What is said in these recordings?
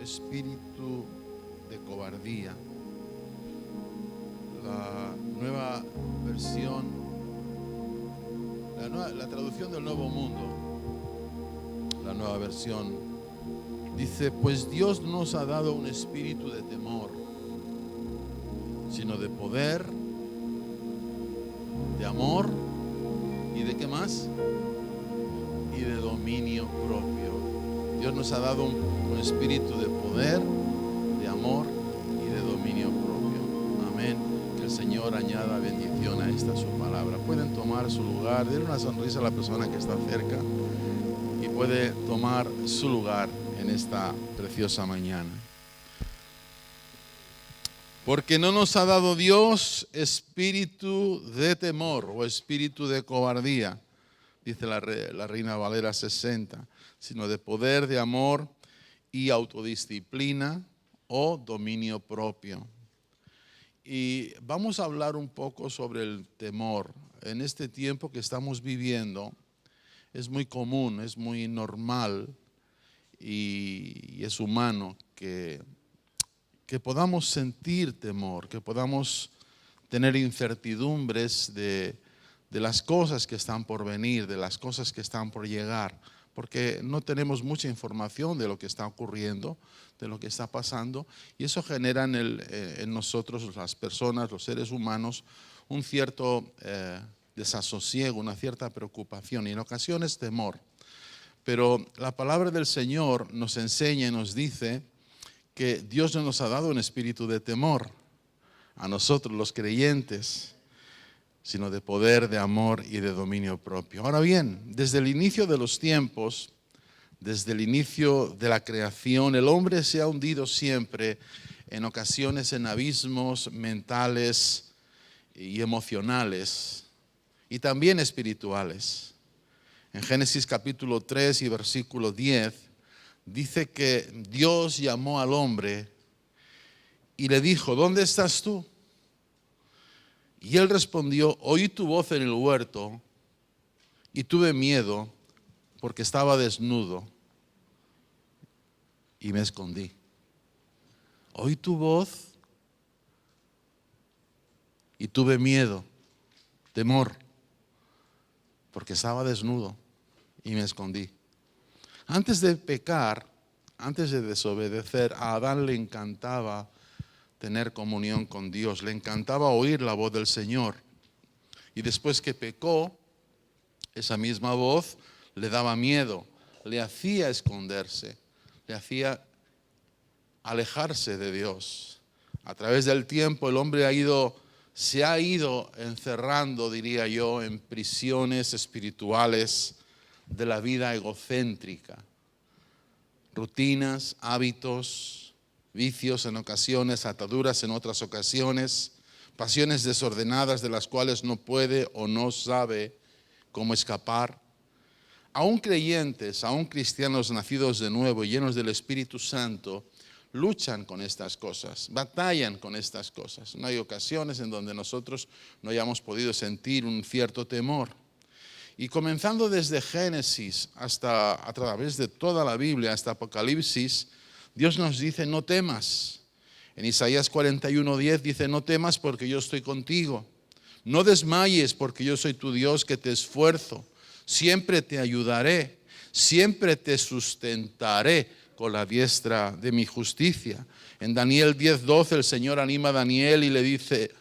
espíritu de cobardía. La nueva versión, la traducción del Nuevo Mundo, la nueva versión, dice: pues Dios no nos ha dado un espíritu de temor, sino de poder, de amor y de ¿qué más? Y de dominio propio. Dios nos ha dado un espíritu de poder, de amor y de dominio propio. Amén. Que el Señor añada bendición a esta su palabra. Pueden tomar su lugar, denle una sonrisa a la persona que está cerca y puede tomar su lugar en esta preciosa mañana. Porque no nos ha dado Dios espíritu de temor o espíritu de cobardía, dice la Reina Valera 60, sino de poder, de amor y autodisciplina o dominio propio. Y vamos a hablar un poco sobre el temor. En este tiempo que estamos viviendo es muy común, es muy normal y es humano que podamos sentir temor, que podamos tener incertidumbres de las cosas que están por venir, de las cosas que están por llegar, porque no tenemos mucha información de lo que está ocurriendo, de lo que está pasando, y eso genera en nosotros, las personas, los seres humanos, un cierto desasosiego, una cierta preocupación y en ocasiones temor. Pero la palabra del Señor nos enseña y nos dice que Dios no nos ha dado un espíritu de temor a nosotros los creyentes, sino de poder, de amor y de dominio propio. Ahora bien, desde el inicio de los tiempos, desde el inicio de la creación, el hombre se ha hundido siempre, en ocasiones, en abismos mentales y emocionales, y también espirituales. En Génesis capítulo 3 y versículo 10, dice que Dios llamó al hombre y le dijo: ¿dónde estás tú? Y él respondió: oí tu voz en el huerto y tuve miedo porque estaba desnudo y me escondí. Oí tu voz y tuve miedo, temor, porque estaba desnudo y me escondí. Antes de pecar, antes de desobedecer, a Adán le encantaba tener comunión con Dios, le encantaba oír la voz del Señor. Y después que pecó, esa misma voz le daba miedo, le hacía esconderse, le hacía alejarse de Dios. A través del tiempo el hombre se ha ido encerrando, diría yo, en prisiones espirituales de la vida egocéntrica. Rutinas, hábitos, vicios en ocasiones, ataduras en otras ocasiones, pasiones desordenadas de las cuales no puede o no sabe cómo escapar. Aún creyentes, aún cristianos nacidos de nuevo y llenos del Espíritu Santo, luchan con estas cosas, batallan con estas cosas. No hay ocasiones en donde nosotros no hayamos podido sentir un cierto temor. Y comenzando desde Génesis hasta a través de toda la Biblia, hasta Apocalipsis, Dios nos dice: no temas. En Isaías 41:10 dice: no temas porque yo estoy contigo. No desmayes porque yo soy tu Dios que te esfuerzo. Siempre te ayudaré, siempre te sustentaré con la diestra de mi justicia. En Daniel 10:12 el Señor anima a Daniel y le dice: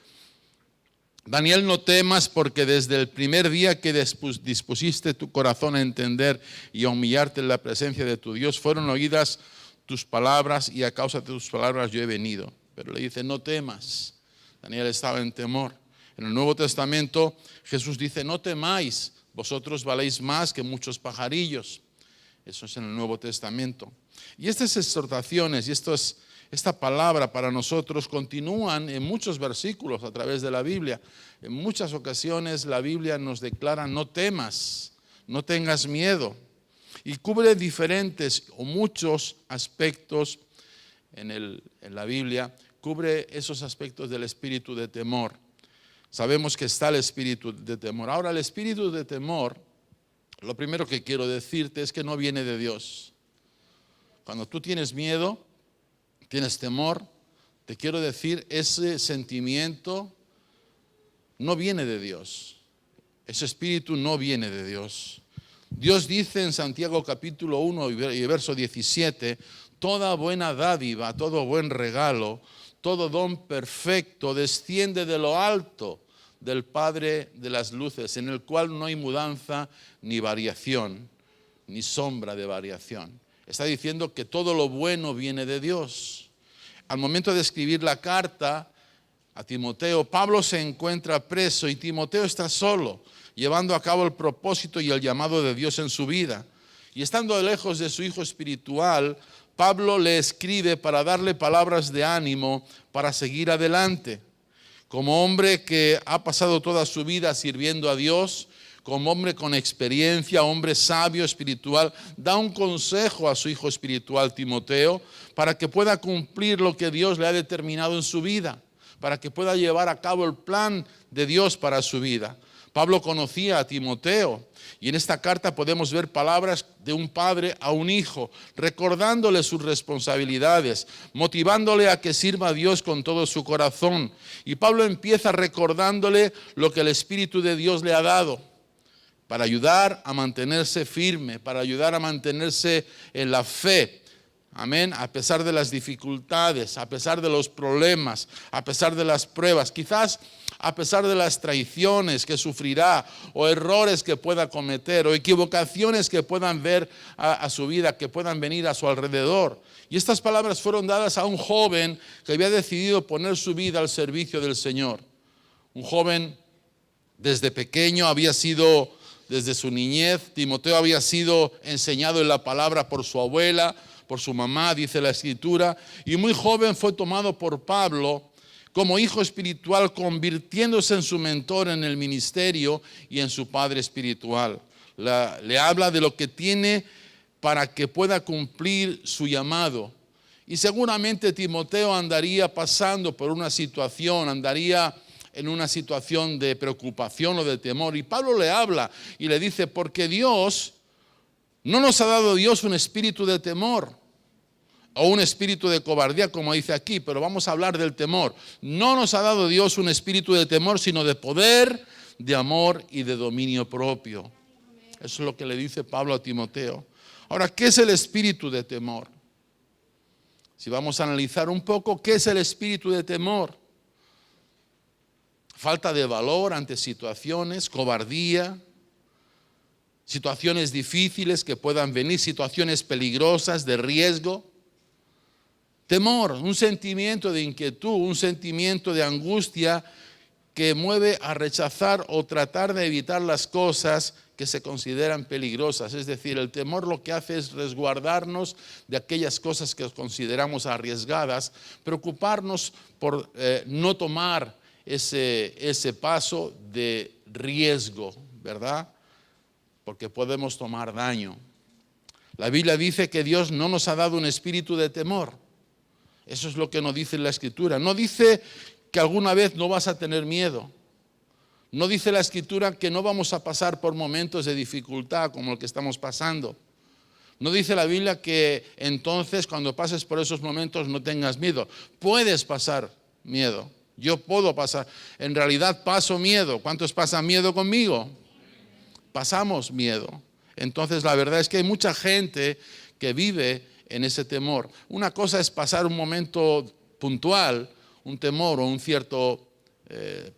Daniel, no temas, porque desde el primer día que dispusiste tu corazón a entender y a humillarte en la presencia de tu Dios, fueron oídas tus palabras y a causa de tus palabras yo he venido. Pero le dice: no temas. Daniel estaba en temor. En el Nuevo Testamento Jesús dice: no temáis, vosotros valéis más que muchos pajarillos. Eso es en el Nuevo Testamento. Y estas exhortaciones y esta palabra para nosotros continúan en muchos versículos a través de la Biblia. En muchas ocasiones la Biblia nos declara: no temas, no tengas miedo. Y cubre diferentes o muchos aspectos en la Biblia, cubre esos aspectos del espíritu de temor. Sabemos que está el espíritu de temor. Ahora, el espíritu de temor, lo primero que quiero decirte es que no viene de Dios. Cuando tú tienes miedo, ¿Tienes temor? Te quiero decir, ese sentimiento no viene de Dios. Ese espíritu no viene de Dios. Dios dice en Santiago capítulo 1 y verso 17, toda buena dádiva, todo buen regalo, todo don perfecto desciende de lo alto del Padre de las luces, en el cual no hay mudanza ni variación, ni sombra de variación. Está diciendo que todo lo bueno viene de Dios. Al momento de escribir la carta a Timoteo, Pablo se encuentra preso y Timoteo está solo, llevando a cabo el propósito y el llamado de Dios en su vida. Y estando lejos de su hijo espiritual, Pablo le escribe para darle palabras de ánimo para seguir adelante. Como hombre que ha pasado toda su vida sirviendo a Dios, como hombre con experiencia, hombre sabio espiritual, da un consejo a su hijo espiritual Timoteo para que pueda cumplir lo que Dios le ha determinado en su vida, para que pueda llevar a cabo el plan de Dios para su vida. Pablo conocía a Timoteo y en esta carta podemos ver palabras de un padre a un hijo, recordándole sus responsabilidades, motivándole a que sirva a Dios con todo su corazón. Y Pablo empieza recordándole lo que el Espíritu de Dios le ha dado para ayudar a mantenerse firme, para ayudar a mantenerse en la fe. Amén, a pesar de las dificultades, a pesar de los problemas, a pesar de las pruebas, quizás a pesar de las traiciones que sufrirá o errores que pueda cometer o equivocaciones que puedan ver a su vida, que puedan venir a su alrededor. Y estas palabras fueron dadas a un joven que había decidido poner su vida al servicio del Señor. Un joven desde pequeño había sido, desde su niñez, Timoteo había sido enseñado en la palabra por su abuela, por su mamá, dice la Escritura, y muy joven fue tomado por Pablo como hijo espiritual, convirtiéndose en su mentor en el ministerio y en su padre espiritual. Le habla de lo que tiene para que pueda cumplir su llamado. Y seguramente Timoteo andaría pasando por una situación, andaría en una situación de preocupación o de temor. Y Pablo le habla y le dice, porque Dios, no nos ha dado Dios un espíritu de temor o un espíritu de cobardía, como dice aquí, pero vamos a hablar del temor. No nos ha dado Dios un espíritu de temor, sino de poder, de amor y de dominio propio. Eso es lo que le dice Pablo a Timoteo. Ahora, ¿qué es el espíritu de temor? Si vamos a analizar un poco, ¿qué es el espíritu de temor? Falta de valor ante situaciones, cobardía, situaciones difíciles que puedan venir, situaciones peligrosas, de riesgo. Temor, un sentimiento de inquietud, un sentimiento de angustia que mueve a rechazar o tratar de evitar las cosas que se consideran peligrosas. Es decir, el temor lo que hace es resguardarnos de aquellas cosas que consideramos arriesgadas, preocuparnos por no tomar ese paso de riesgo, ¿verdad? Porque podemos tomar daño. La Biblia dice que Dios no nos ha dado un espíritu de temor. Eso es lo que nos dice la Escritura. No dice que alguna vez no vas a tener miedo. No dice la Escritura que no vamos a pasar por momentos de dificultad como el que estamos pasando. No dice la Biblia que entonces cuando pases por esos momentos no tengas miedo. Puedes pasar miedo. Yo puedo pasar. En realidad paso miedo. ¿Cuántos pasan miedo conmigo? Pasamos miedo. Entonces la verdad es que hay mucha gente que vive en ese temor. Una cosa es pasar un momento puntual, un temor o un cierto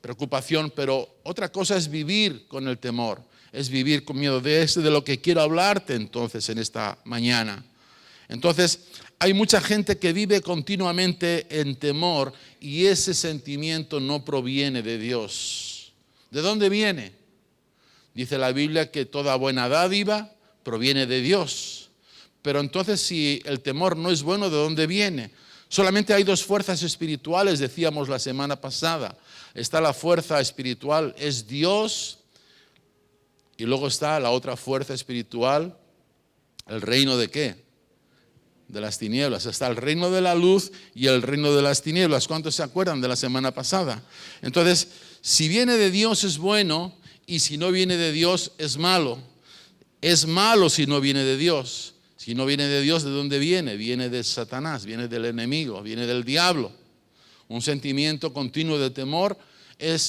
preocupación, pero otra cosa es vivir con el temor, es vivir con miedo. De lo que quiero hablarte entonces en esta mañana. Entonces, hay mucha gente que vive continuamente en temor y ese sentimiento no proviene de Dios. ¿De dónde viene? Dice la Biblia que toda buena dádiva proviene de Dios. Pero entonces si el temor no es bueno, ¿de dónde viene? Solamente hay dos fuerzas espirituales, decíamos la semana pasada. Está la fuerza espiritual, es Dios, y luego está la otra fuerza espiritual, el reino de ¿qué? De las tinieblas. Está el reino de la luz y el reino de las tinieblas. ¿Cuántos se acuerdan de la semana pasada? Entonces, si viene de Dios es bueno, y si no viene de Dios es malo. Es malo si no viene de Dios. Si no viene de Dios, ¿de dónde viene? Viene de Satanás, viene del enemigo, viene del diablo. Un sentimiento continuo de temor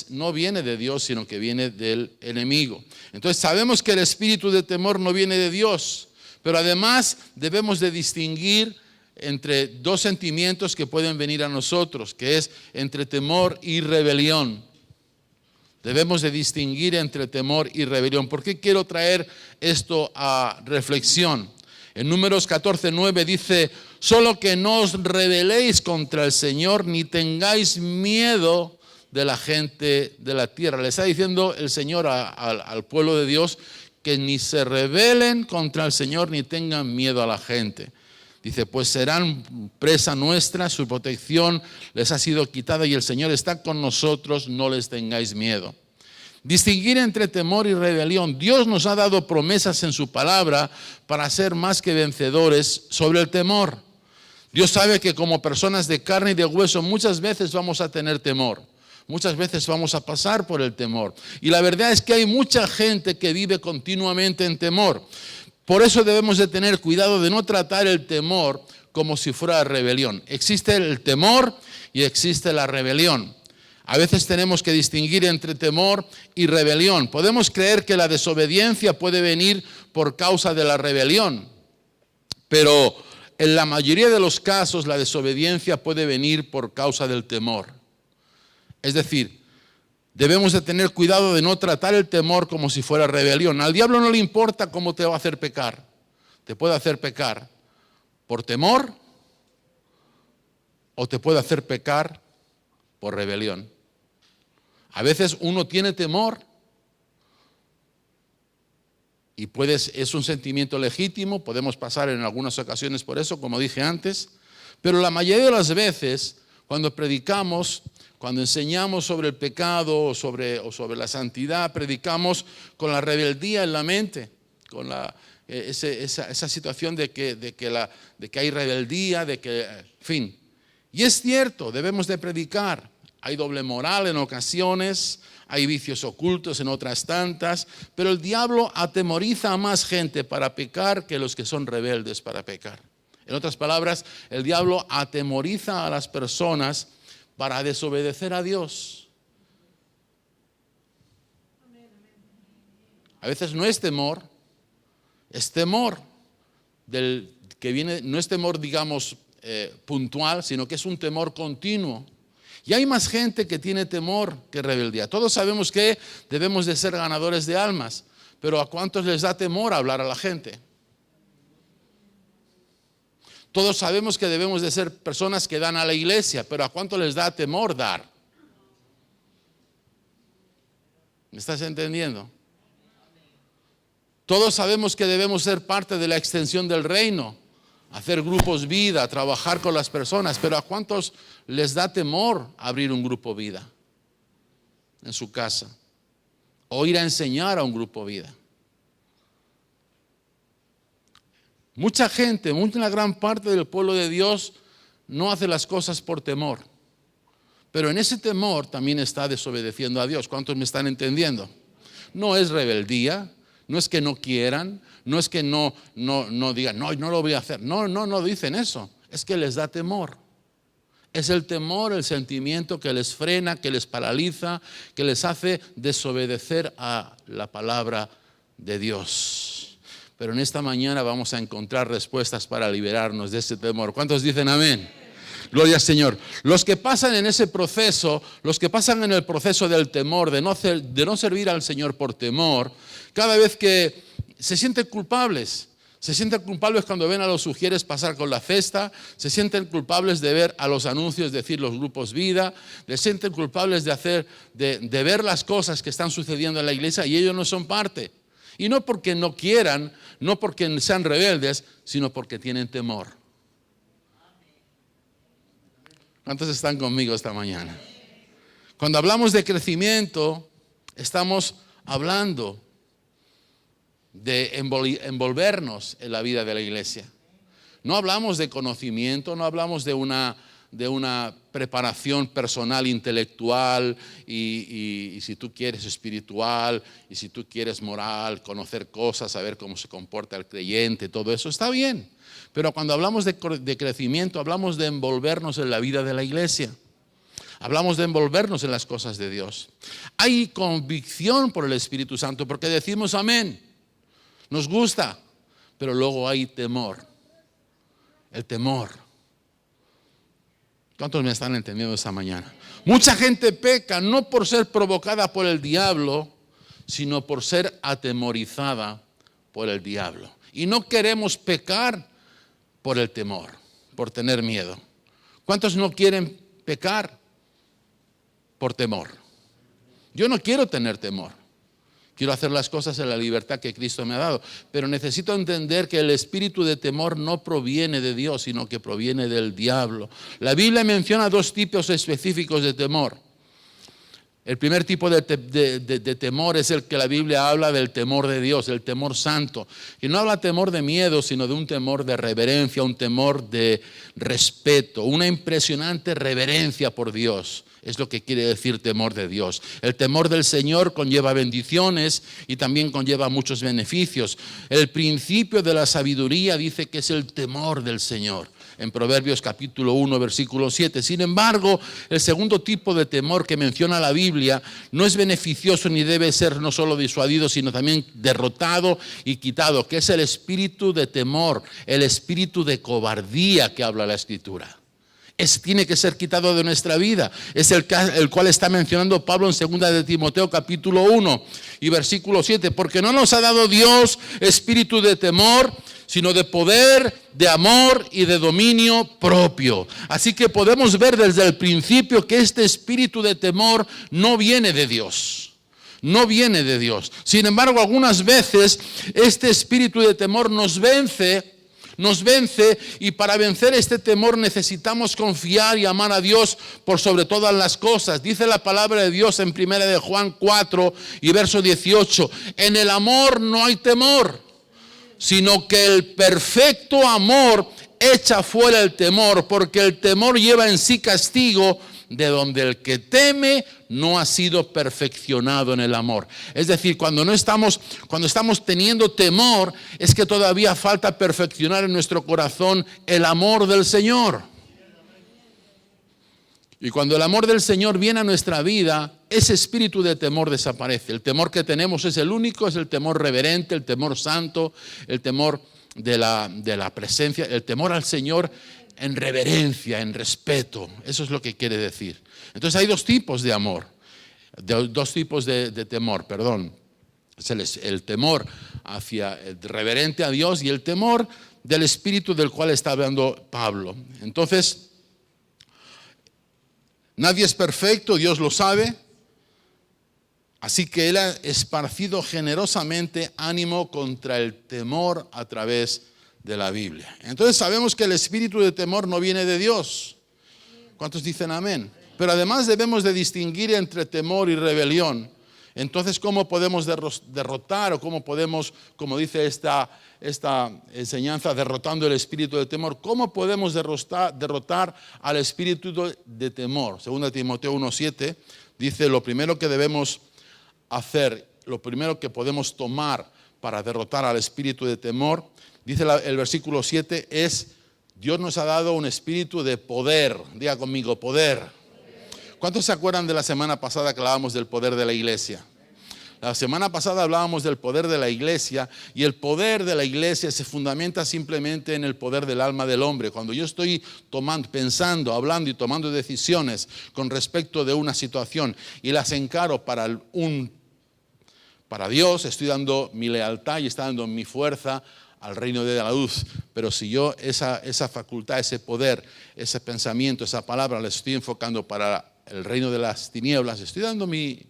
no viene de Dios, sino que viene del enemigo. Entonces sabemos que el espíritu de temor no viene de Dios, pero además debemos de distinguir entre dos sentimientos que pueden venir a nosotros, que es entre temor y rebelión. Debemos de distinguir entre temor y rebelión. ¿Por qué quiero traer esto a reflexión? En Números 14:9 dice: solo que no os rebeléis contra el Señor, ni tengáis miedo de la gente de la tierra. Le está diciendo el Señor al pueblo de Dios que ni se rebelen contra el Señor, ni tengan miedo a la gente. Dice, pues serán presa nuestra, su protección les ha sido quitada y el Señor está con nosotros, no les tengáis miedo. Distinguir entre temor y rebelión. Dios nos ha dado promesas en su palabra para ser más que vencedores sobre el temor. Dios sabe que como personas de carne y de hueso muchas veces vamos a tener temor. Muchas veces vamos a pasar por el temor. Y la verdad es que hay mucha gente que vive continuamente en temor. Por eso debemos de tener cuidado de no tratar el temor como si fuera rebelión. Existe el temor y existe la rebelión. A veces tenemos que distinguir entre temor y rebelión. Podemos creer que la desobediencia puede venir por causa de la rebelión, pero en la mayoría de los casos la desobediencia puede venir por causa del temor. Es decir, debemos de tener cuidado de no tratar el temor como si fuera rebelión. Al diablo no le importa cómo te va a hacer pecar. Te puede hacer pecar por temor o te puede hacer pecar por rebelión. A veces uno tiene temor y es un sentimiento legítimo, podemos pasar en algunas ocasiones por eso, como dije antes, pero la mayoría de las veces cuando predicamos, cuando enseñamos sobre el pecado o sobre la santidad, predicamos con la rebeldía en la mente, con esa situación de que hay rebeldía, en fin. Y es cierto, debemos de predicar. Hay doble moral en ocasiones, hay vicios ocultos en otras tantas, pero el diablo atemoriza a más gente para pecar que los que son rebeldes para pecar. En otras palabras, el diablo atemoriza a las personas para desobedecer a Dios. A veces no es temor, es temor que viene, no es temor, digamos, puntual, sino que es un temor continuo. Y hay más gente que tiene temor que rebeldía. Todos sabemos que debemos de ser ganadores de almas, pero ¿a cuántos les da temor hablar a la gente? Todos sabemos que debemos de ser personas que dan a la iglesia, pero ¿a cuánto les da temor dar? ¿Me estás entendiendo? Todos sabemos que debemos ser parte de la extensión del reino, hacer grupos vida, trabajar con las personas, pero ¿a cuántos les da temor abrir un grupo vida en su casa o ir a enseñar a un grupo vida? Mucha gente, una gran parte del pueblo de Dios no hace las cosas por temor, pero en ese temor también está desobedeciendo a Dios. ¿Cuántos me están entendiendo? No es rebeldía, no es que no quieran, no es que no digan, no lo voy a hacer. No dicen eso, es que les da temor. Es el temor, el sentimiento que les frena, que les paraliza, que les hace desobedecer a la palabra de Dios. Pero en esta mañana vamos a encontrar respuestas para liberarnos de ese temor. ¿Cuántos dicen amén? Gloria al Señor. Los que pasan en ese proceso, los que pasan en el proceso del temor, de no servir al Señor por temor, cada vez que se sienten culpables cuando ven a los sugieres pasar con la cesta, se sienten culpables de ver a los anuncios decir los grupos vida, se sienten culpables de ver las cosas que están sucediendo en la iglesia y ellos no son parte. Y no porque no quieran, no porque sean rebeldes, sino porque tienen temor. ¿Cuántos están conmigo esta mañana? Cuando hablamos de crecimiento, estamos hablando de envolvernos en la vida de la iglesia. No hablamos de conocimiento, no hablamos de una de una preparación personal, intelectual y si tú quieres espiritual y si tú quieres moral, conocer cosas, saber cómo se comporta el creyente, todo eso está bien. Pero cuando hablamos de crecimiento, hablamos de envolvernos en la vida de la iglesia. Hablamos de envolvernos en las cosas de Dios. Hay convicción por el Espíritu Santo porque decimos amén. Nos gusta, pero luego hay temor. El temor. ¿Cuántos me están entendiendo esta mañana? Mucha gente peca no por ser provocada por el diablo, sino por ser atemorizada por el diablo. Y no queremos pecar por el temor, por tener miedo. ¿Cuántos no quieren pecar por temor? Yo no quiero tener temor. Quiero hacer las cosas en la libertad que Cristo me ha dado. Pero necesito entender que el espíritu de temor no proviene de Dios, sino que proviene del diablo. La Biblia menciona dos tipos específicos de temor. El primer tipo de temor es el que la Biblia habla del temor de Dios, el temor santo. Y no habla temor de miedo, sino de un temor de reverencia, un temor de respeto, una impresionante reverencia por Dios. Es lo que quiere decir temor de Dios. El temor del Señor conlleva bendiciones y también conlleva muchos beneficios. El principio de la sabiduría dice que es el temor del Señor. En Proverbios capítulo 1, versículo 7. Sin embargo, el segundo tipo de temor que menciona la Biblia no es beneficioso ni debe ser no solo disuadido, sino también derrotado y quitado, que es el espíritu de temor, el espíritu de cobardía que habla la Escritura. Tiene que ser quitado de nuestra vida. Es el cual está mencionando Pablo en 2 de Timoteo capítulo 1 y versículo 7. Porque no nos ha dado Dios espíritu de temor, sino de poder, de amor y de dominio propio. Así que podemos ver desde el principio que este espíritu de temor no viene de Dios. No viene de Dios. Sin embargo, algunas veces este espíritu de temor nos vence y para vencer este temor necesitamos confiar y amar a Dios por sobre todas las cosas. Dice la palabra de Dios en 1 de Juan 4 y verso 18, en el amor no hay temor, sino que el perfecto amor echa fuera el temor, porque el temor lleva en sí castigo, de donde el que teme no ha sido perfeccionado en el amor. Es decir, cuando estamos teniendo temor, es que todavía falta perfeccionar en nuestro corazón el amor del Señor. Y cuando el amor del Señor viene a nuestra vida, ese espíritu de temor desaparece. El temor que tenemos es el único, es el temor reverente, el temor santo, el temor de la presencia, el temor al Señor en reverencia, en respeto. Eso es lo que quiere decir. Entonces hay dos tipos de amor, dos tipos de temor, perdón. Es el temor hacia el reverente a Dios y el temor del espíritu del cual está hablando Pablo. Entonces, nadie es perfecto, Dios lo sabe. Así que Él ha esparcido generosamente ánimo contra el temor a través de la Biblia. Entonces sabemos que el espíritu de temor no viene de Dios. ¿Cuántos dicen amén? Pero además debemos de distinguir entre temor y rebelión. Entonces, ¿cómo podemos derrotar o cómo podemos, como dice esta enseñanza, derrotando el espíritu de temor? ¿Cómo podemos derrotar al espíritu de temor? 2 Timoteo 1:7 dice, lo primero que debemos hacer, lo primero que podemos tomar para derrotar al espíritu de temor, dice el versículo 7, es Dios nos ha dado un espíritu de poder. Diga conmigo, poder. ¿Cuántos se acuerdan de la semana pasada que hablábamos del poder de la iglesia? La semana pasada hablábamos del poder de la iglesia y el poder de la iglesia se fundamenta simplemente en el poder del alma del hombre. Cuando yo estoy pensando, hablando y tomando decisiones con respecto de una situación y las encaro para Dios, estoy dando mi lealtad y estoy dando mi fuerza al reino de la luz. Pero si yo esa facultad, ese poder, ese pensamiento, esa palabra la estoy enfocando para el reino de las tinieblas, estoy dando mi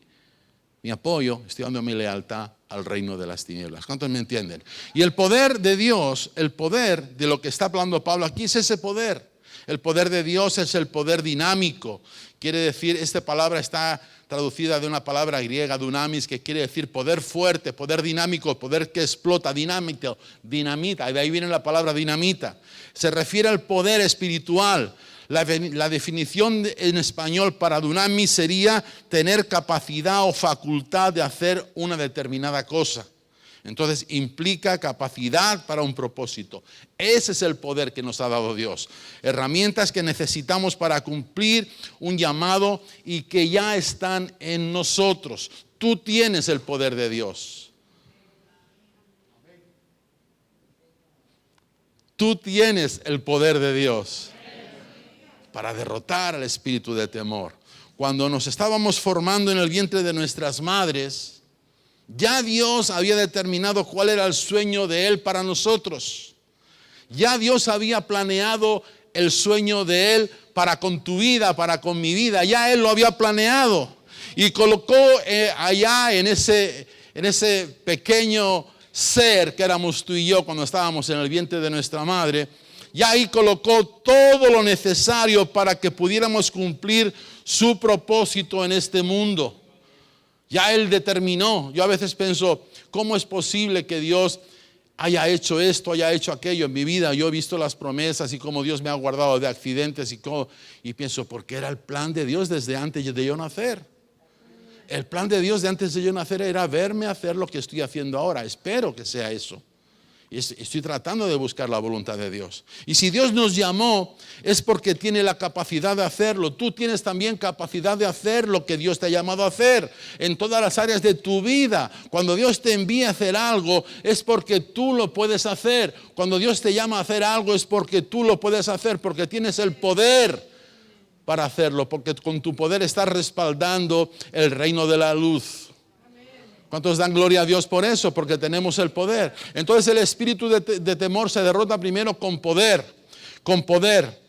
apoyo, estoy dando mi lealtad al reino de las tinieblas. ¿Cuántos me entienden? Y el poder de Dios, el poder de lo que está hablando Pablo aquí es ese poder. El poder de Dios es el poder dinámico. Quiere decir, esta palabra está traducida de una palabra griega, dunamis, que quiere decir poder fuerte, poder dinámico, poder que explota, dinamita. Y de ahí viene la palabra dinamita. Se refiere al poder espiritual. La definición en español para dunamis sería tener capacidad o facultad de hacer una determinada cosa. Entonces implica capacidad para un propósito. Ese es el poder que nos ha dado Dios. Herramientas que necesitamos para cumplir un llamado y que ya están en nosotros. Tú tienes el poder de Dios. Tú tienes el poder de Dios para derrotar al espíritu de temor. Cuando nos estábamos formando en el vientre de nuestras madres, ya Dios había determinado cuál era el sueño de Él para nosotros. Ya Dios había planeado el sueño de Él para con tu vida, para con mi vida. Ya Él lo había planeado y colocó allá en ese pequeño ser que éramos tú y yo cuando estábamos en el vientre de nuestra madre. Ya ahí colocó todo lo necesario para que pudiéramos cumplir su propósito en este mundo. Ya Él determinó. Yo a veces pienso, ¿cómo es posible que Dios haya hecho esto, haya hecho aquello en mi vida? Yo he visto las promesas y cómo Dios me ha guardado de accidentes y pienso, porque era el plan de Dios desde antes de yo nacer. El plan de Dios de antes de yo nacer era verme hacer lo que estoy haciendo ahora. Espero que sea eso. Estoy tratando de buscar la voluntad de Dios. Y si Dios nos llamó, es porque tiene la capacidad de hacerlo. Tú tienes también capacidad de hacer lo que Dios te ha llamado a hacer en todas las áreas de tu vida. Cuando Dios te envía a hacer algo, es porque tú lo puedes hacer. Cuando Dios te llama a hacer algo, es porque tú lo puedes hacer, porque tienes el poder para hacerlo, porque con tu poder estás respaldando el reino de la luz. ¿Cuántos dan gloria a Dios por eso? Porque tenemos el poder. Entonces el espíritu de temor se derrota primero con poder. Con poder.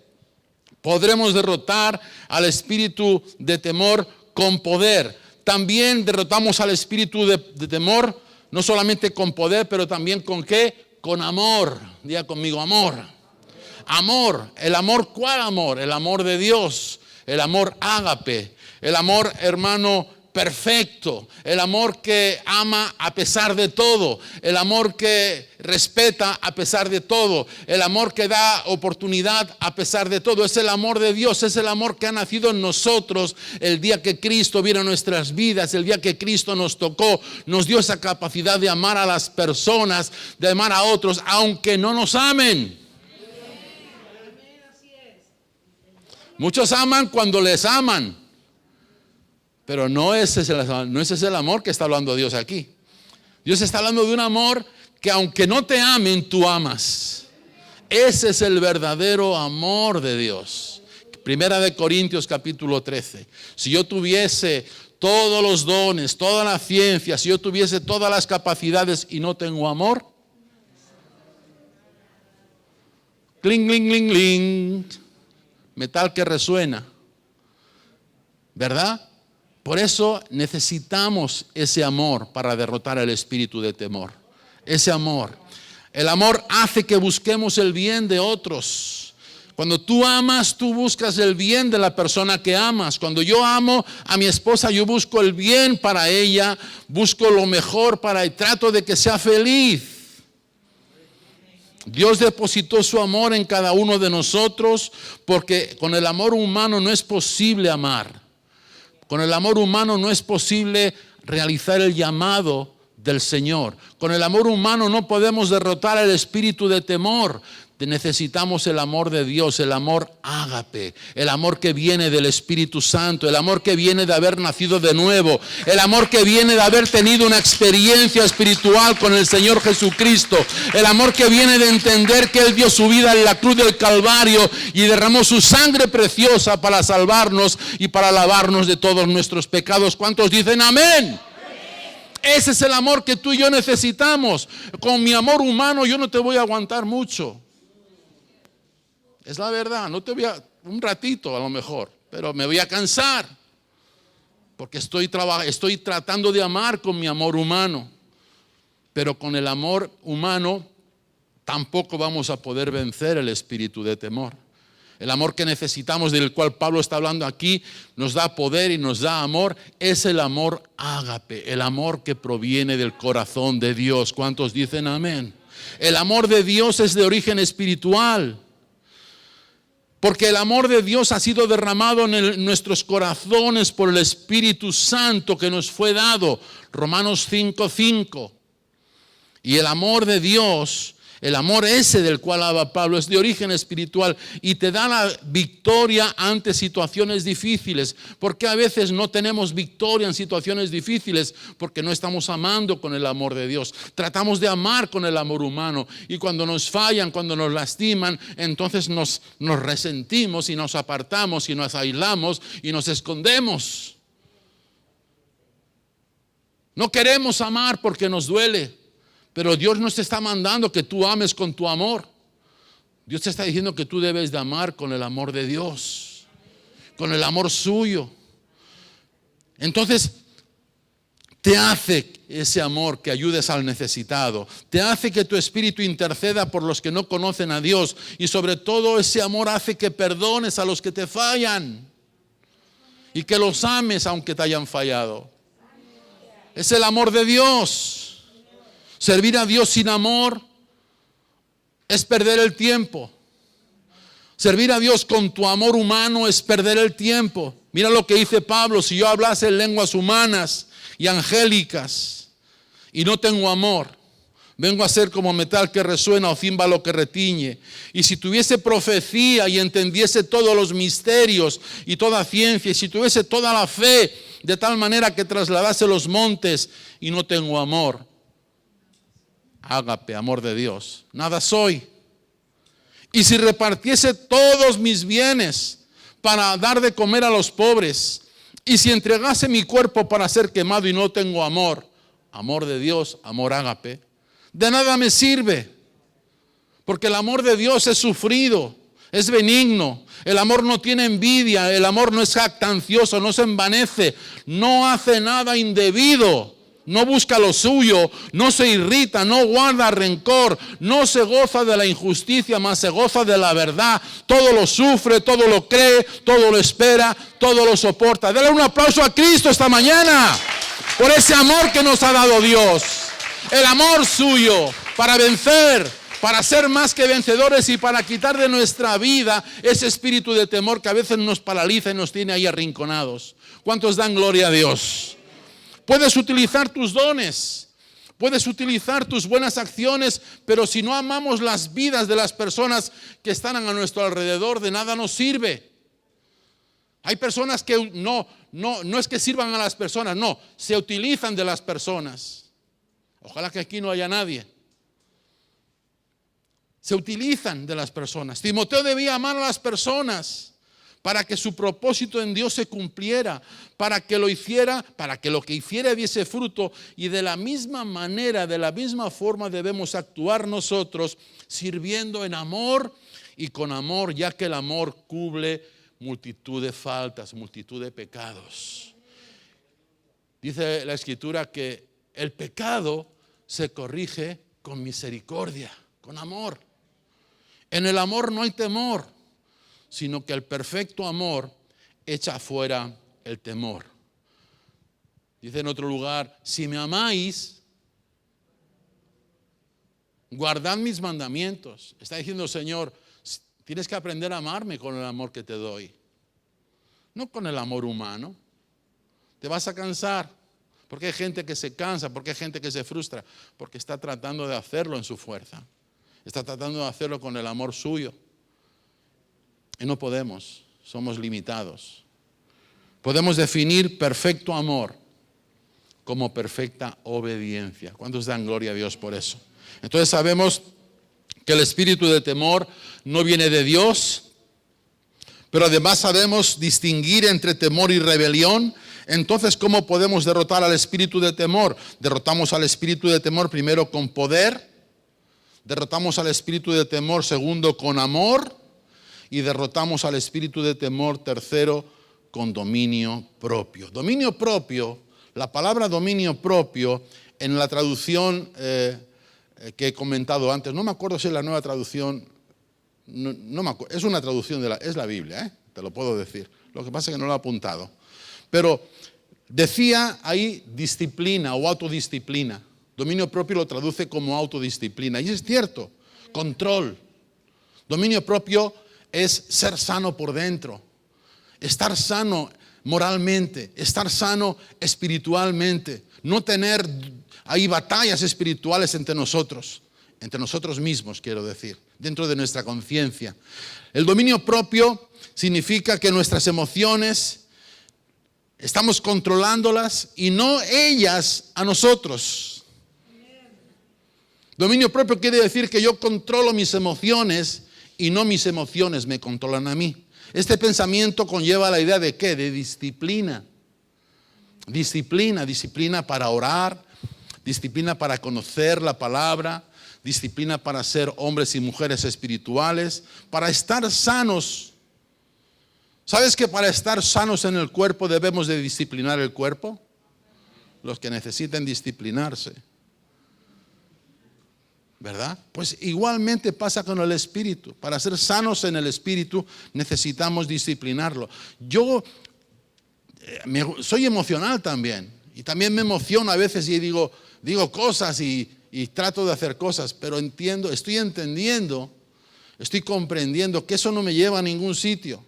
Podremos derrotar al espíritu de temor con poder. También derrotamos al espíritu de temor, no solamente con poder, pero también con ¿qué? Con amor. Diga conmigo, amor. Amor. ¿El amor cuál amor? El amor de Dios. El amor ágape. El amor, hermano, perfecto, el amor que ama a pesar de todo, el amor que respeta a pesar de todo, el amor que da oportunidad a pesar de todo. Es el amor de Dios, es el amor que ha nacido en nosotros el día que Cristo vino a nuestras vidas, el día que Cristo nos tocó, nos dio esa capacidad de amar a las personas, de amar a otros, aunque no nos amen. Muchos aman cuando les aman. Pero no ese es el amor que está hablando Dios aquí. Dios está hablando de un amor que aunque no te amen, tú amas. Ese es el verdadero amor de Dios. Primera de Corintios capítulo 13. Si yo tuviese todos los dones, toda la ciencia, si yo tuviese todas las capacidades y no tengo amor, cling, cling, cling, cling, metal que resuena, ¿verdad? Por eso necesitamos ese amor para derrotar el espíritu de temor. Ese amor. El amor hace que busquemos el bien de otros. Cuando tú amas, tú buscas el bien de la persona que amas. Cuando yo amo a mi esposa, yo busco el bien para ella, busco lo mejor para ella, trato de que sea feliz. Dios depositó su amor en cada uno de nosotros porque con el amor humano no es posible amar. Con el amor humano no es posible realizar el llamado del Señor. Con el amor humano no podemos derrotar el espíritu de temor. Necesitamos el amor de Dios, el amor ágape, el amor que viene del Espíritu Santo, el amor que viene de haber nacido de nuevo, el amor que viene de haber tenido una experiencia espiritual con el Señor Jesucristo, el amor que viene de entender que Él dio su vida en la cruz del Calvario y derramó su sangre preciosa para salvarnos y para lavarnos de todos nuestros pecados. ¿Cuántos dicen amén? Ese es el amor que tú y yo necesitamos. Con mi amor humano yo no te voy a aguantar mucho. Es la verdad, no te voy a, un ratito a lo mejor, pero me voy a cansar. Porque estoy tratando de amar con mi amor humano. Pero con el amor humano tampoco vamos a poder vencer el espíritu de temor. El amor que necesitamos, del cual Pablo está hablando aquí, nos da poder y nos da amor. Es el amor ágape, el amor que proviene del corazón de Dios. ¿Cuántos dicen amén? El amor de Dios es de origen espiritual. Porque el amor de Dios ha sido derramado en nuestros corazones por el Espíritu Santo que nos fue dado. Romanos 5:5. Y el amor de Dios, el amor ese del cual habla Pablo, es de origen espiritual y te da la victoria ante situaciones difíciles. Porque a veces no tenemos victoria en situaciones difíciles porque no estamos amando con el amor de Dios. Tratamos de amar con el amor humano y cuando nos fallan, cuando nos lastiman, entonces nos resentimos y nos apartamos y nos aislamos y nos escondemos. No queremos amar porque nos duele. Pero Dios no te está mandando que tú ames con tu amor. Dios te está diciendo que tú debes de amar con el amor de Dios, con el amor suyo. Entonces, te hace ese amor que ayudes al necesitado. Te hace que tu espíritu interceda por los que no conocen a Dios. Y sobre todo ese amor hace que perdones a los que te fallan. Y que los ames aunque te hayan fallado. Es el amor de Dios. Servir a Dios sin amor es perder el tiempo. Servir a Dios con tu amor humano es perder el tiempo. Mira lo que dice Pablo: si yo hablase en lenguas humanas y angélicas y no tengo amor, vengo a ser como metal que resuena o címbalo que retiñe. Y si tuviese profecía y entendiese todos los misterios y toda ciencia, y si tuviese toda la fe de tal manera que trasladase los montes y no tengo amor, ágape, amor de Dios, nada soy. Y si repartiese todos mis bienes para dar de comer a los pobres, y si entregase mi cuerpo para ser quemado y no tengo amor, amor de Dios, amor ágape, de nada me sirve. Porque el amor de Dios es sufrido, es benigno. El amor no tiene envidia, el amor no es jactancioso, no se envanece, no hace nada indebido. No busca lo suyo, no se irrita, no guarda rencor, no se goza de la injusticia, mas se goza de la verdad. Todo lo sufre, todo lo cree, todo lo espera, todo lo soporta. Dale un aplauso a Cristo esta mañana por ese amor que nos ha dado Dios. El amor suyo para vencer, para ser más que vencedores y para quitar de nuestra vida ese espíritu de temor que a veces nos paraliza y nos tiene ahí arrinconados. ¿Cuántos dan gloria a Dios? Puedes utilizar tus dones, puedes utilizar tus buenas acciones, pero si no amamos las vidas de las personas que están a nuestro alrededor, de nada nos sirve. Hay personas que no es que sirvan a las personas, no, se utilizan de las personas. Ojalá que aquí no haya nadie. Se utilizan de las personas. Timoteo debía amar a las personas para que su propósito en Dios se cumpliera, para que lo que hiciera diese fruto. Y de la misma manera, de la misma forma debemos actuar nosotros, sirviendo en amor y con amor, ya que el amor cubre multitud de faltas, multitud de pecados. Dice la Escritura que el pecado se corrige con misericordia, con amor. En el amor no hay temor, sino que el perfecto amor echa fuera el temor. Dice en otro lugar: si me amáis, guardad mis mandamientos. Está diciendo el Señor, tienes que aprender a amarme con el amor que te doy, no con el amor humano. Te vas a cansar, porque hay gente que se cansa, porque hay gente que se frustra, porque está tratando de hacerlo en su fuerza, está tratando de hacerlo con el amor suyo. Y no podemos, somos limitados. Podemos definir perfecto amor como perfecta obediencia. ¿Cuántos dan gloria a Dios por eso? Entonces sabemos que el espíritu de temor no viene de Dios, pero además sabemos distinguir entre temor y rebelión. Entonces, ¿cómo podemos derrotar al espíritu de temor? Derrotamos al espíritu de temor primero con poder, derrotamos al espíritu de temor segundo con amor, y derrotamos al espíritu de temor, tercero, con dominio propio. Dominio propio, la palabra dominio propio, en la traducción que he comentado antes, no me acuerdo si es la nueva traducción, no me acuerdo, es una traducción, es la Biblia, te lo puedo decir. Lo que pasa es que no lo he apuntado. Pero decía ahí disciplina o autodisciplina. Dominio propio lo traduce como autodisciplina. Y es cierto, control. Dominio propio es ser sano por dentro, estar sano moralmente, estar sano espiritualmente, no tener ahí batallas espirituales entre nosotros mismos, quiero decir, dentro de nuestra conciencia. El dominio propio significa que nuestras emociones estamos controlándolas y no ellas a nosotros. Dominio propio quiere decir que yo controlo mis emociones y no mis emociones me controlan a mí. Este pensamiento conlleva la idea de ¿qué? De disciplina. Disciplina para orar, disciplina para conocer la palabra, disciplina para ser hombres y mujeres espirituales, para estar sanos. ¿Sabes que para estar sanos en el cuerpo debemos de disciplinar el cuerpo? Los que necesiten disciplinarse, ¿verdad? Pues igualmente pasa con el espíritu. Para ser sanos en el espíritu necesitamos disciplinarlo. Yo soy emocional también, y también me emociono a veces y digo cosas y trato de hacer cosas, pero estoy entendiendo, estoy comprendiendo que eso no me lleva a ningún sitio.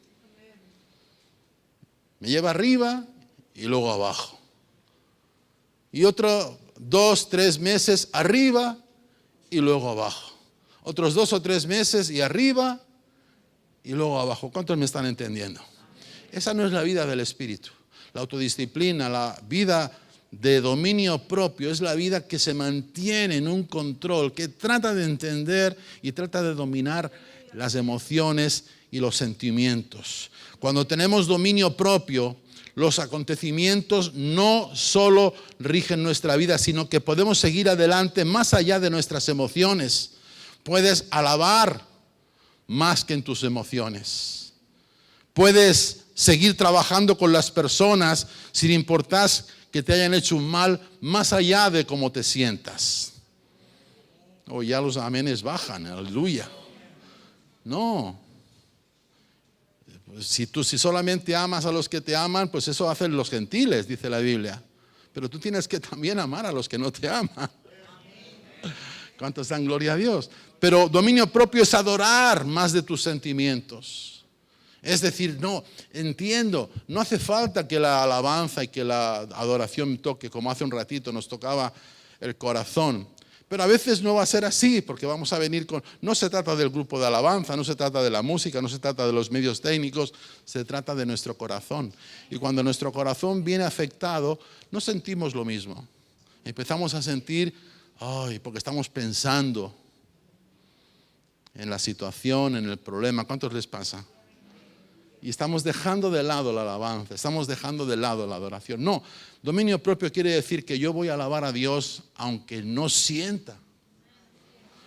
Me lleva arriba y luego abajo. Y otro 2, 3 meses arriba y luego abajo. Otros 2 o 3 meses y arriba y luego abajo. ¿Cuántos me están entendiendo? Esa no es la vida del espíritu. La autodisciplina, la vida de dominio propio es la vida que se mantiene en un control, que trata de entender y trata de dominar las emociones y los sentimientos. Cuando tenemos dominio propio, los acontecimientos no solo rigen nuestra vida, sino que podemos seguir adelante más allá de nuestras emociones. Puedes alabar más que en tus emociones. Puedes seguir trabajando con las personas sin importar que te hayan hecho un mal, más allá de cómo te sientas. Oh, ya los amenes bajan, aleluya. No. Si solamente amas a los que te aman, pues eso hacen los gentiles, dice la Biblia. Pero tú tienes que también amar a los que no te aman. ¿Cuántos dan gloria a Dios? Pero dominio propio es adorar más de tus sentimientos. Es decir, no, entiendo, no hace falta que la alabanza y que la adoración toque, como hace un ratito nos tocaba el corazón. Pero a veces no va a ser así, porque vamos a venir con... No se trata del grupo de alabanza, no se trata de la música, no se trata de los medios técnicos, se trata de nuestro corazón. Y cuando nuestro corazón viene afectado, no sentimos lo mismo. Empezamos a sentir, porque estamos pensando en la situación, en el problema. ¿Cuántos les pasa? Y estamos dejando de lado la alabanza, estamos dejando de lado la adoración. No, dominio propio quiere decir que yo voy a alabar a Dios aunque no sienta.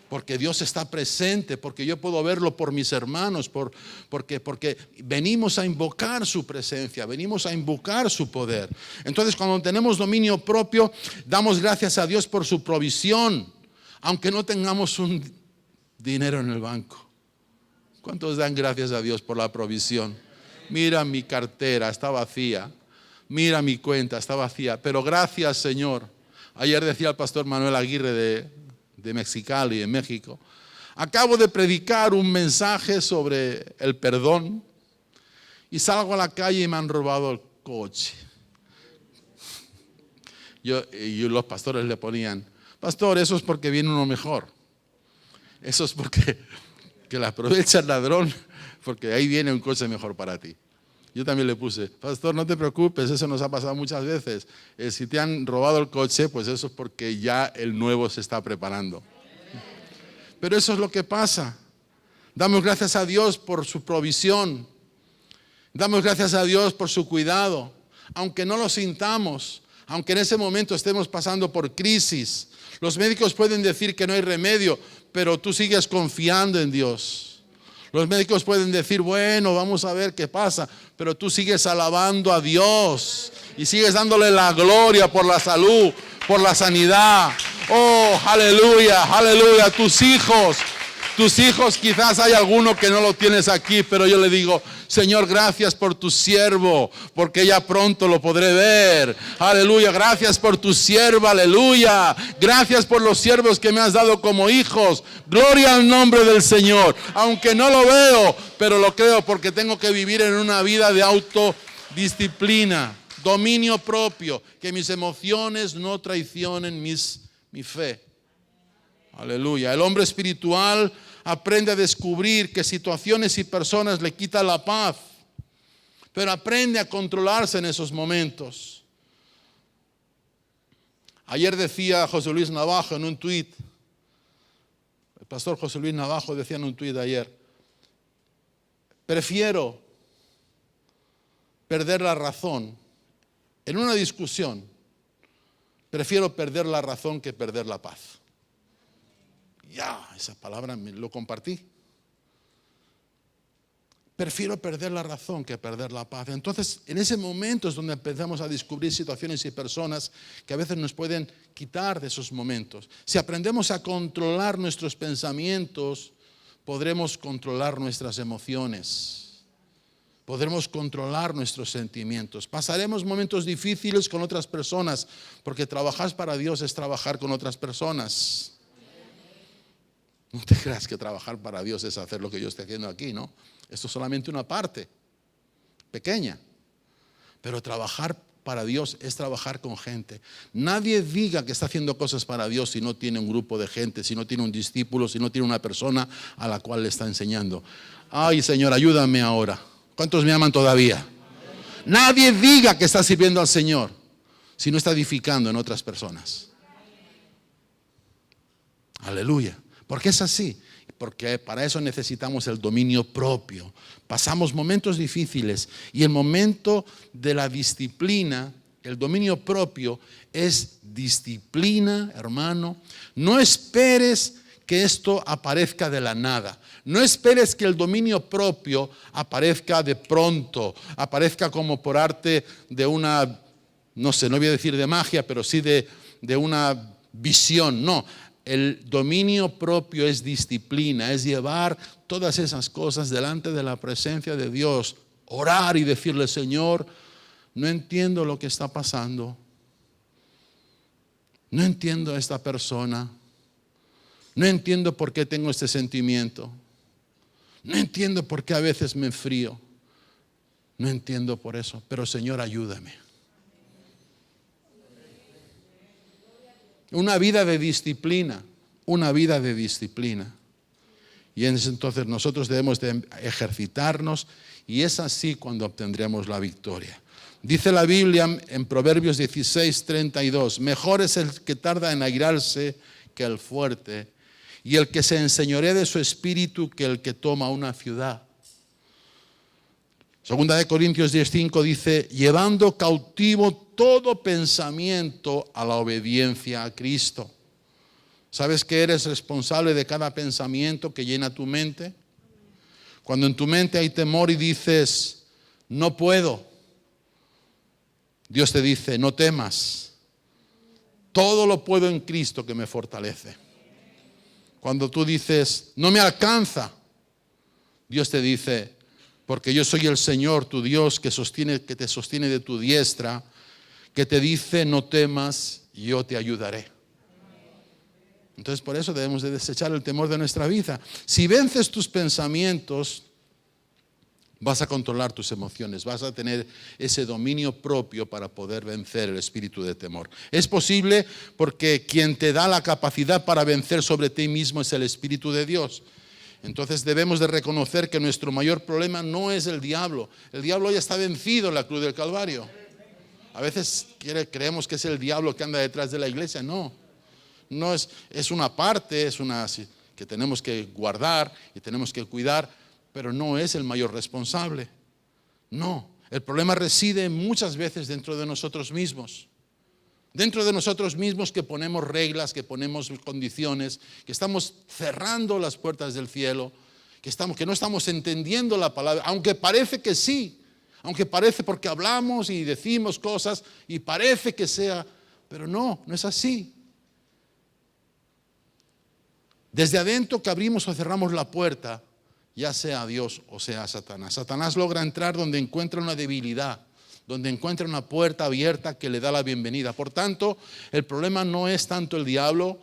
Porque Dios está presente, porque yo puedo verlo por mis hermanos, porque venimos a invocar su presencia, venimos a invocar su poder. Entonces, cuando tenemos dominio propio, damos gracias a Dios por su provisión, aunque no tengamos un dinero en el banco. ¿Cuántos dan gracias a Dios por la provisión? Mira, mi cartera está vacía. Mira, mi cuenta está vacía. Pero gracias, Señor. Ayer decía el pastor Manuel Aguirre de Mexicali, en México. Acabo de predicar un mensaje sobre el perdón y salgo a la calle y me han robado el coche. Y los pastores le ponían, pastor, eso es porque viene uno mejor. Eso es porque que la aprovecha el ladrón, porque ahí viene un coche mejor para ti. Yo también le puse, pastor, no te preocupes, eso nos ha pasado muchas veces. Si te han robado el coche, pues eso es porque ya el nuevo se está preparando. Pero eso es lo que pasa. Damos gracias a Dios por su provisión. Damos gracias a Dios por su cuidado. Aunque no lo sintamos, aunque en ese momento estemos pasando por crisis. Los médicos pueden decir que no hay remedio, pero tú sigues confiando en Dios. Los médicos pueden decir, bueno, vamos a ver qué pasa, pero tú sigues alabando a Dios y sigues dándole la gloria por la salud, por la sanidad. Oh, aleluya, aleluya. Tus Tus hijos, quizás hay alguno que no lo tienes aquí, pero yo le digo, Señor, gracias por tu siervo, porque ya pronto lo podré ver. Aleluya, gracias por tu sierva, aleluya. Gracias por los siervos que me has dado como hijos. Gloria al nombre del Señor. Aunque no lo veo, pero lo creo porque tengo que vivir en una vida de autodisciplina, dominio propio, que mis emociones no traicionen mi fe. Aleluya. El hombre espiritual aprende a descubrir que situaciones y personas le quitan la paz, pero aprende a controlarse en esos momentos. Ayer decía José Luis Navajo en un tuit, el pastor José Luis Navajo decía en un tuit ayer, prefiero perder la razón en una discusión, prefiero perder la razón que perder la paz. Ya, esa palabra lo compartí. Prefiero perder la razón que perder la paz. Entonces, en ese momento es donde empezamos a descubrir situaciones y personas que a veces nos pueden quitar de esos momentos. Si aprendemos a controlar nuestros pensamientos, podremos controlar nuestras emociones. Podremos controlar nuestros sentimientos. Pasaremos momentos difíciles con otras personas, porque trabajar para Dios es trabajar con otras personas. No te creas que trabajar para Dios es hacer lo que yo estoy haciendo aquí, ¿no? Esto es solamente una parte pequeña. Pero trabajar para Dios es trabajar con gente. Nadie diga que está haciendo cosas para Dios si no tiene un grupo de gente, si no tiene un discípulo, si no tiene una persona a la cual le está enseñando. Ay, Señor, ayúdame ahora. ¿Cuántos me aman todavía? Nadie diga que está sirviendo al Señor si no está edificando en otras personas. Aleluya. ¿Por qué es así? Porque para eso necesitamos el dominio propio. Pasamos momentos difíciles y el momento de la disciplina, el dominio propio es disciplina, hermano. No esperes que esto aparezca de la nada. No esperes que el dominio propio aparezca de pronto, aparezca como por arte de una, no sé, no voy a decir de magia, pero sí de una visión. No. El dominio propio es disciplina, es llevar todas esas cosas delante de la presencia de Dios, orar y decirle, Señor, no entiendo lo que está pasando, no entiendo a esta persona, no entiendo por qué tengo este sentimiento, no entiendo por qué a veces me enfrío, no entiendo por eso, pero Señor, ayúdame. Una vida de disciplina, una vida de disciplina. Y entonces nosotros debemos de ejercitarnos y es así cuando obtendremos la victoria. Dice la Biblia en Proverbios 16:32, mejor es el que tarda en airarse que el fuerte, y el que se enseñorea de su espíritu que el que toma una ciudad. Segunda de Corintios 10:5 dice, llevando cautivo todo pensamiento a la obediencia a Cristo. ¿Sabes que eres responsable de cada pensamiento que llena tu mente? Cuando en tu mente hay temor y dices, no puedo, Dios te dice, no temas. Todo lo puedo en Cristo que me fortalece. Cuando tú dices, no me alcanza, Dios te dice, porque yo soy el Señor, tu Dios, que te sostiene de tu diestra, que te dice, no temas, yo te ayudaré. Entonces por eso debemos de desechar el temor de nuestra vida. Si vences tus pensamientos, vas a controlar tus emociones, vas a tener ese dominio propio para poder vencer el espíritu de temor. Es posible porque quien te da la capacidad para vencer sobre ti mismo es el Espíritu de Dios. Entonces debemos de reconocer que nuestro mayor problema no es el diablo. El diablo ya está vencido en la cruz del Calvario. A veces creemos que es el diablo que anda detrás de la iglesia. No es una parte, es una que tenemos que guardar y tenemos que cuidar, pero no es el mayor responsable. No, el problema reside muchas veces dentro de nosotros mismos. Dentro de nosotros mismos que ponemos reglas, que ponemos condiciones, que estamos cerrando las puertas del cielo, que no estamos entendiendo la palabra, aunque parece que sí, aunque parece porque hablamos y decimos cosas y parece que sea, pero no es así. Desde adentro que abrimos o cerramos la puerta, ya sea a Dios o sea a Satanás. Satanás logra entrar donde encuentra una debilidad, donde encuentra una puerta abierta que le da la bienvenida. Por tanto, el problema no es tanto el diablo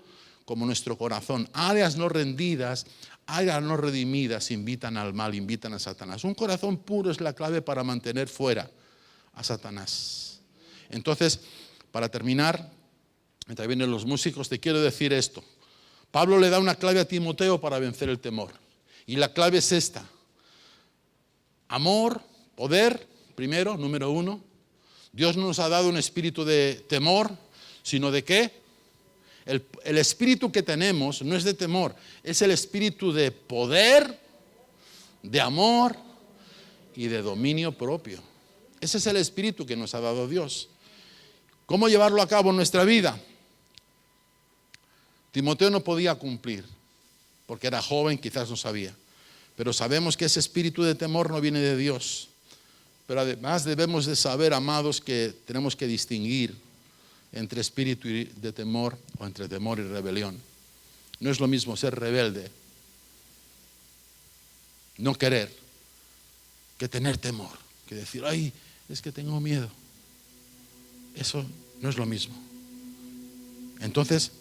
como nuestro corazón. Áreas no rendidas, áreas no redimidas invitan al mal, invitan a Satanás. Un corazón puro es la clave para mantener fuera a Satanás. Entonces, para terminar, mientras vienen los músicos, te quiero decir esto. Pablo le da una clave a Timoteo para vencer el temor. Y la clave es esta. Amor, poder, primero, número uno. Dios no nos ha dado un espíritu de temor, sino de ¿qué? El espíritu que tenemos no es de temor, es el espíritu de poder, de amor y de dominio propio. Ese es el espíritu que nos ha dado Dios. ¿Cómo llevarlo a cabo en nuestra vida? Timoteo no podía cumplir, porque era joven, quizás no sabía. Pero sabemos que ese espíritu de temor no viene de Dios. Pero además debemos de saber, amados, que tenemos que distinguir entre espíritu de temor o entre temor y rebelión. No es lo mismo ser rebelde, no querer, que tener temor, que decir, ay, es que tengo miedo. Eso no es lo mismo. Entonces,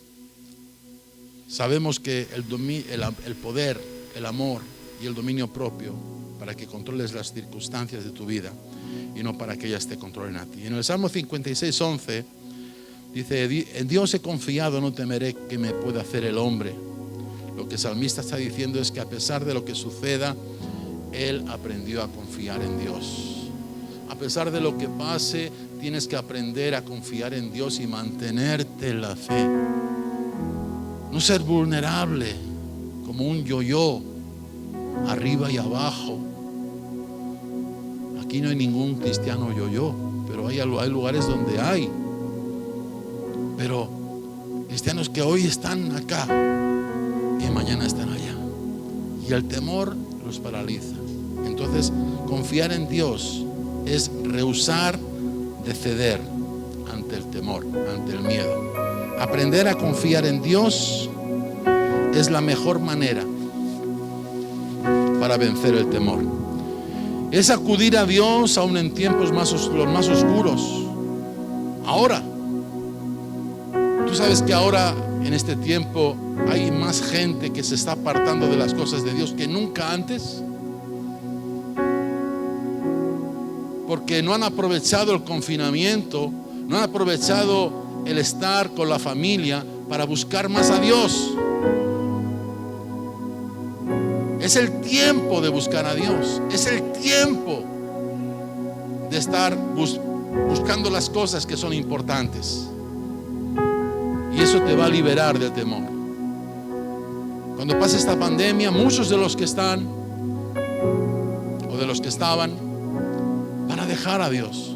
sabemos que el poder, el amor y el dominio propio para que controles las circunstancias de tu vida y no para que ellas te controlen a ti. En el Salmo 56:11 dice, en Dios he confiado, no temeré que me pueda hacer el hombre. Lo que el salmista está diciendo es que a pesar de lo que suceda, él aprendió a confiar en Dios. A pesar de lo que pase, tienes que aprender a confiar en Dios y mantenerte en la fe. No ser vulnerable como un yo-yo, arriba y abajo. Aquí no hay ningún cristiano yo-yo, pero hay lugares donde hay. Pero cristianos que hoy están acá y mañana están allá. Y el temor los paraliza. Entonces, confiar en Dios es rehusar de ceder ante el temor, ante el miedo. Aprender a confiar en Dios es la mejor manera para vencer el temor. Es acudir a Dios aún en tiempos los más oscuros. Ahora, tú sabes que ahora en este tiempo hay más gente que se está apartando de las cosas de Dios que nunca antes, porque no han aprovechado el confinamiento, no han aprovechado el estar con la familia para buscar más a Dios. Es el tiempo de buscar a Dios, es el tiempo de estar buscando las cosas que son importantes. Y eso te va a liberar del temor. Cuando pase esta pandemia, muchos de los que están o de los que estaban van a dejar a Dios.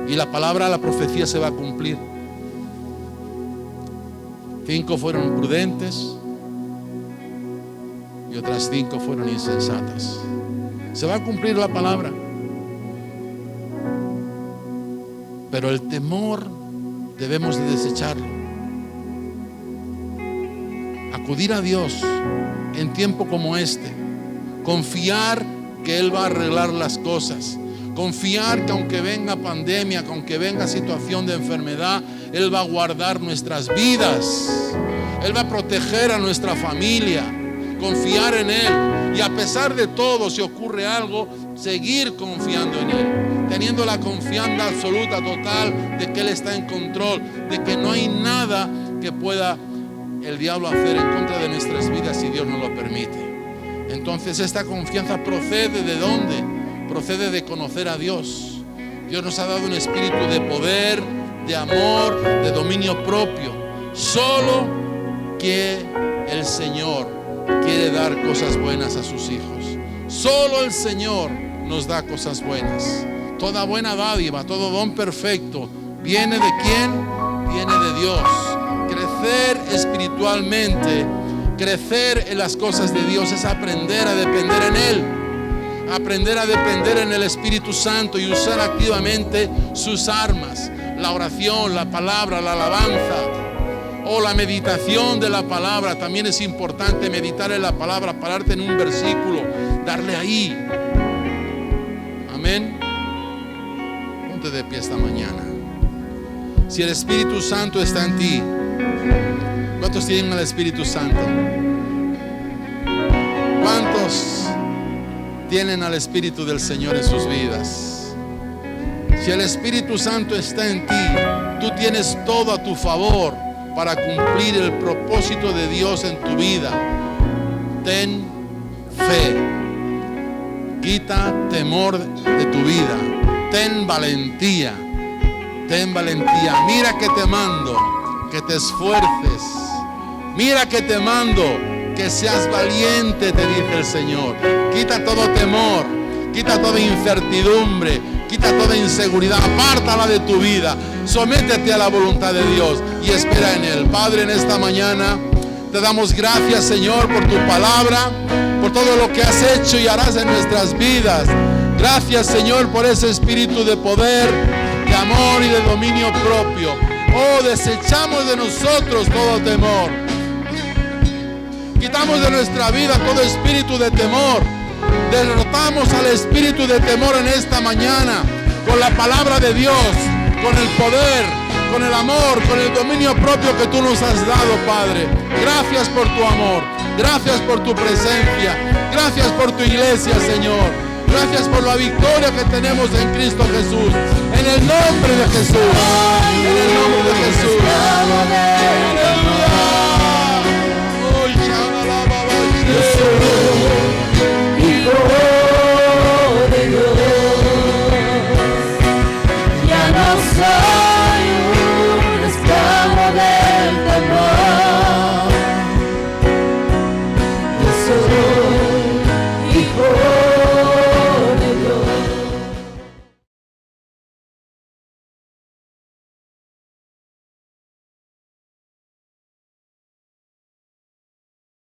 Y la profecía se va a cumplir. 5 fueron prudentes y otras 5 fueron insensatas. Se va a cumplir la palabra. Pero el temor debemos de desecharlo. Acudir a Dios en tiempo como este. Confiar que Él va a arreglar las cosas. Confiar que aunque venga pandemia, que aunque venga situación de enfermedad, Él va a guardar nuestras vidas. Él va a proteger a nuestra familia. Confiar en Él. Y a pesar de todo, si ocurre algo, seguir confiando en Él. Teniendo la confianza absoluta, total, de que Él está en control. De que no hay nada que pueda el diablo hacer en contra de nuestras vidas si Dios no lo permite. Entonces esta confianza procede ¿de dónde? Procede de conocer a Dios. Dios nos ha dado un espíritu de poder, de amor, de dominio propio. Solo que el Señor quiere dar cosas buenas a sus hijos. Solo el Señor nos da cosas buenas. Toda buena dádiva, todo don perfecto, ¿viene de quién? Viene de Dios. Crecer espiritualmente, crecer en las cosas de Dios es aprender a depender en Él. Aprender a depender en el Espíritu Santo y usar activamente sus armas. La oración, la palabra, la alabanza. O la meditación de la palabra. También es importante meditar en la palabra, pararte en un versículo, darle ahí. Amén. Ponte de pie esta mañana. Si el Espíritu Santo está en ti, ¿cuántos tienen al Espíritu Santo? ¿Cuántos tienen al Espíritu del Señor en sus vidas? Si el Espíritu Santo está en ti, tú tienes todo a tu favor para cumplir el propósito de Dios en tu vida. Ten fe. Quita temor de tu vida. Ten valentía. Ten valentía. Mira que te mando que te esfuerces. Mira que te mando que seas valiente, te dice el Señor. Quita todo temor. Quita toda incertidumbre. Quita toda inseguridad, apártala de tu vida. Sométete a la voluntad de Dios y espera en Él. Padre, en esta mañana te damos gracias, Señor, por tu palabra, por todo lo que has hecho y harás en nuestras vidas. Gracias, Señor, por ese espíritu de poder, de amor y de dominio propio. Oh, desechamos de nosotros todo temor. Quitamos de nuestra vida todo espíritu de temor. Derrotamos al espíritu de temor en esta mañana con la palabra de Dios, con el poder, con el amor, con el dominio propio que tú nos has dado, Padre. Gracias por tu amor, gracias por tu presencia, gracias por tu iglesia, Señor. Gracias por la victoria que tenemos en Cristo Jesús. En el nombre de Jesús. En el nombre de Jesús.